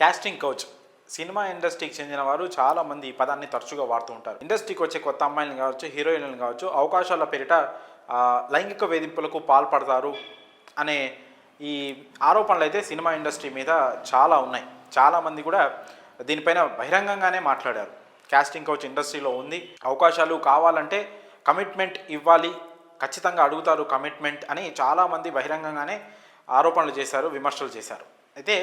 Casting couch cinema ఇండస్ట్రీకి చెందిన వారు చాలామంది ఈ పదాన్ని తరచుగా వాడుతూ ఉంటారు. ఇండస్ట్రీకి వచ్చే కొత్త అమ్మాయిలను కావచ్చు, హీరోయిన్లను కావచ్చు, అవకాశాల పేరిట లైంగిక వేధింపులకు పాల్పడతారు అనే ఈ ఆరోపణలు అయితే సినిమా ఇండస్ట్రీ మీద చాలా ఉన్నాయి. చాలామంది కూడా దీనిపైన బహిరంగంగానే మాట్లాడారు. కాస్టింగ్ కౌచ్ ఇండస్ట్రీలో ఉంది, అవకాశాలు కావాలంటే కమిట్మెంట్ ఇవ్వాలి, ఖచ్చితంగా అడుగుతారు కమిట్మెంట్ అని చాలామంది బహిరంగంగానే ఆరోపణలు చేశారు, విమర్శలు చేశారు. అయితే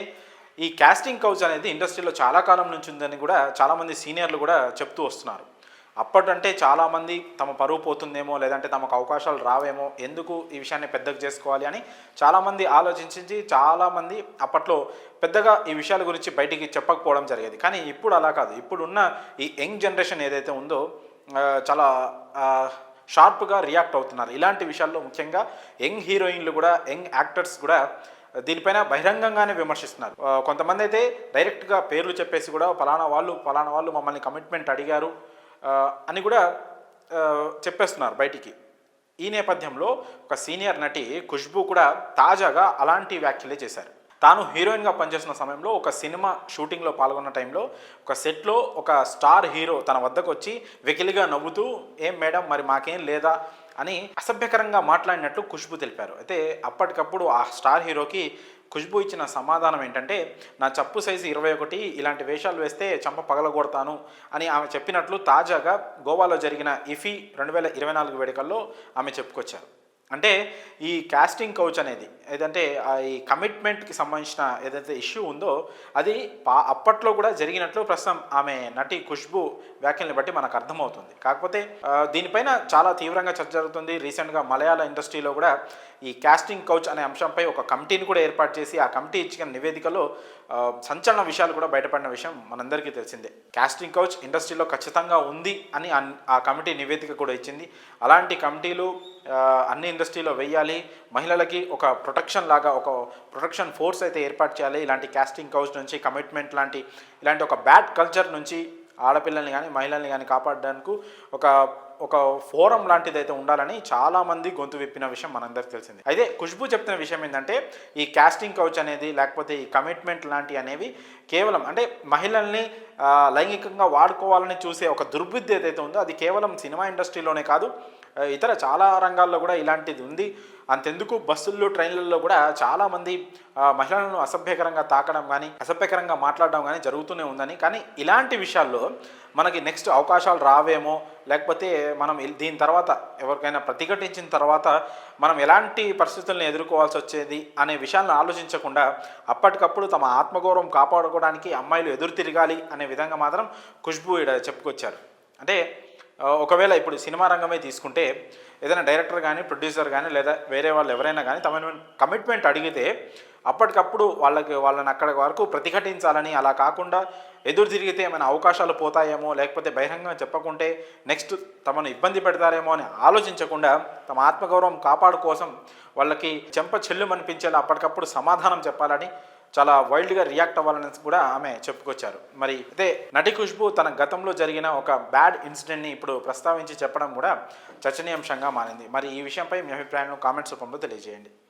ఈ కాస్టింగ్ కౌచ్ అనేది ఇండస్ట్రీలో చాలా కాలం నుంచి ఉందని కూడా చాలామంది సీనియర్లు కూడా చెప్తూ వస్తున్నారు. అప్పటంటే చాలామంది తమ పరువు పోతుందేమో, లేదంటే తమకు అవకాశాలు రావేమో, ఎందుకు ఈ విషయాన్ని పెద్దగా చేసుకోవాలి అని చాలామంది ఆలోచించి చాలామంది అప్పట్లో పెద్దగా ఈ విషయాల గురించి బయటికి చెప్పకపోవడం జరిగేది. కానీ ఇప్పుడు అలా కాదు. ఇప్పుడున్న ఈ యంగ్ జనరేషన్ ఏదైతే ఉందో చాలా షార్ప్గా రియాక్ట్ అవుతున్నారు ఇలాంటి విషయాల్లో. ముఖ్యంగా యంగ్ హీరోయిన్లు కూడా, యంగ్ యాక్టర్స్ కూడా దీనిపైన బహిరంగంగానే విమర్శిస్తున్నారు. కొంతమంది అయితే డైరెక్ట్గా పేర్లు చెప్పేసి కూడా ఫలానా వాళ్ళు మమ్మల్ని కమిట్మెంట్ అడిగారు అని కూడా చెప్పేస్తున్నారు బయటికి. ఈ నేపథ్యంలో ఒక సీనియర్ నటి ఖుష్బూ కూడా తాజాగా అలాంటి వ్యాఖ్యలే చేశారు. తాను హీరోయిన్గా పనిచేస్తున్న సమయంలో ఒక సినిమా షూటింగ్లో పాల్గొన్న టైంలో ఒక సెట్లో ఒక స్టార్ హీరో తన వద్దకు వచ్చి వెకిలిగా నవ్వుతూ, ఏం మేడం మరి మాకేం లేదా అని అసభ్యకరంగా మాట్లాడినట్లు ఖుష్బూ తెలిపారు. అయితే అప్పటికప్పుడు ఆ స్టార్ హీరోకి ఖుష్బూ ఇచ్చిన సమాధానం ఏంటంటే, నా చెప్పు సైజు 21, ఇలాంటి వేషాలు వేస్తే చంప పగలగొడతాను అని ఆమె చెప్పినట్లు తాజాగా గోవాలో జరిగిన ఇఫీ 2024 వేడుకల్లో ఆమె చెప్పుకొచ్చారు. అంటే ఈ కాస్టింగ్ కౌచ్ అనేది ఏదంటే ఈ కమిట్మెంట్కి సంబంధించిన ఏదైతే ఇష్యూ ఉందో అది అప్పట్లో కూడా జరిగినట్లు ప్రస్తుతం ఆమె నటి ఖుష్బూ వ్యాఖ్యల్ని బట్టి మనకు అర్థమవుతుంది. కాకపోతే దీనిపైన చాలా తీవ్రంగా చర్చ జరుగుతుంది. రీసెంట్గా మలయాళ ఇండస్ట్రీలో కూడా ఈ కాస్టింగ్ కౌచ్ అనే అంశంపై ఒక కమిటీని కూడా ఏర్పాటు చేసి ఆ కమిటీ ఇచ్చిన నివేదికలో సంచలన విషయాలు కూడా బయటపడిన విషయం మనందరికీ తెలిసిందే. కాస్టింగ్ కౌచ్ ఇండస్ట్రీలో ఖచ్చితంగా ఉంది అని ఆ కమిటీ నివేదిక కూడా ఇచ్చింది. అలాంటి కమిటీలు అన్ని ఇండస్ట్రీలో వెయ్యాలి, మహిళలకి ఒక ప్రొటెక్షన్ లాగా ఒక ప్రొటెక్షన్ ఫోర్స్ అయితే ఏర్పాటు చేయాలి. ఇలాంటి కాస్టింగ్ కౌచ్ నుంచి, కమిట్మెంట్ ఇలాంటి ఒక బ్యాడ్ కల్చర్ నుంచి ఆడపిల్లల్ని కానీ మహిళల్ని కానీ కాపాడడానికి ఒక ఫోరం లాంటిది అయితే ఉండాలని చాలామంది గొంతు విప్పిన విషయం మనందరికీ తెలిసింది. అయితే ఖుష్బూ చెప్తున్న విషయం ఏంటంటే, ఈ కాస్టింగ్ కౌచ్ అనేది లేకపోతే ఈ కమిట్మెంట్ లాంటివి అనేవి కేవలం అంటే మహిళల్ని లైంగికంగా వాడుకోవాలని చూసే ఒక దుర్బుద్ధి ఏదైతే ఉందో అది కేవలం సినిమా ఇండస్ట్రీలోనే కాదు, ఇతర చాలా రంగాల్లో కూడా ఇలాంటిది ఉంది. అంతెందుకు బస్సుల్లో, ట్రైన్లలో కూడా చాలామంది మహిళలను అసభ్యకరంగా తాకడం కానీ, అసభ్యకరంగా మాట్లాడడం కానీ జరుగుతూనే ఉందని. కానీ ఇలాంటి విషయాల్లో మనకి నెక్స్ట్ అవకాశాలు రావేమో, లేకపోతే మనం దీని తర్వాత ఎవరికైనా ప్రతిఘటించిన తర్వాత మనం ఎలాంటి పరిస్థితులను ఎదుర్కోవాల్సి వచ్చేది అనే విషయాలను ఆలోచించకుండా అప్పటికప్పుడు తమ ఆత్మగౌరవం కాపాడుకోవడానికి అమ్మాయిలు ఎదురు తిరగాలి అనే విధంగా మాత్రం ఖుష్బూ ఇక్కడ చెప్పుకొచ్చారు. అంటే ఒకవేళ ఇప్పుడు సినిమా రంగమే తీసుకుంటే ఏదైనా డైరెక్టర్ కానీ, ప్రొడ్యూసర్ కానీ, లేదా వేరే వాళ్ళు ఎవరైనా కానీ తమను కమిట్మెంట్ అడిగితే అప్పటికప్పుడు వాళ్ళని అక్కడి వరకు ప్రతిఘటించాలని, అలా కాకుండా ఎదురు తిరిగితే ఏమైనా అవకాశాలు పోతాయేమో, లేకపోతే బహిరంగంగా చెప్పకుంటే నెక్స్ట్ తమను ఇబ్బంది పెడతారేమో అని ఆలోచించకుండా తమ ఆత్మగౌరవం కాపాడు కోసం వాళ్ళకి చెంప చెల్లుమనిపించేలా అప్పటికప్పుడు సమాధానం చెప్పాలని, చాలా వైల్డ్గా రియాక్ట్ అవ్వాలని కూడా ఆమె చెప్పుకొచ్చారు. మరి అయితే నటి ఖుష్బూ తన గతంలో జరిగిన ఒక బ్యాడ్ ఇన్సిడెంట్ని ఇప్పుడు ప్రస్తావించి చెప్పడం కూడా చర్చనీయాంశంగా మారింది. మరి ఈ విషయంపై మీ అభిప్రాయాలను కామెంట్స్ రూపంలో తెలియజేయండి.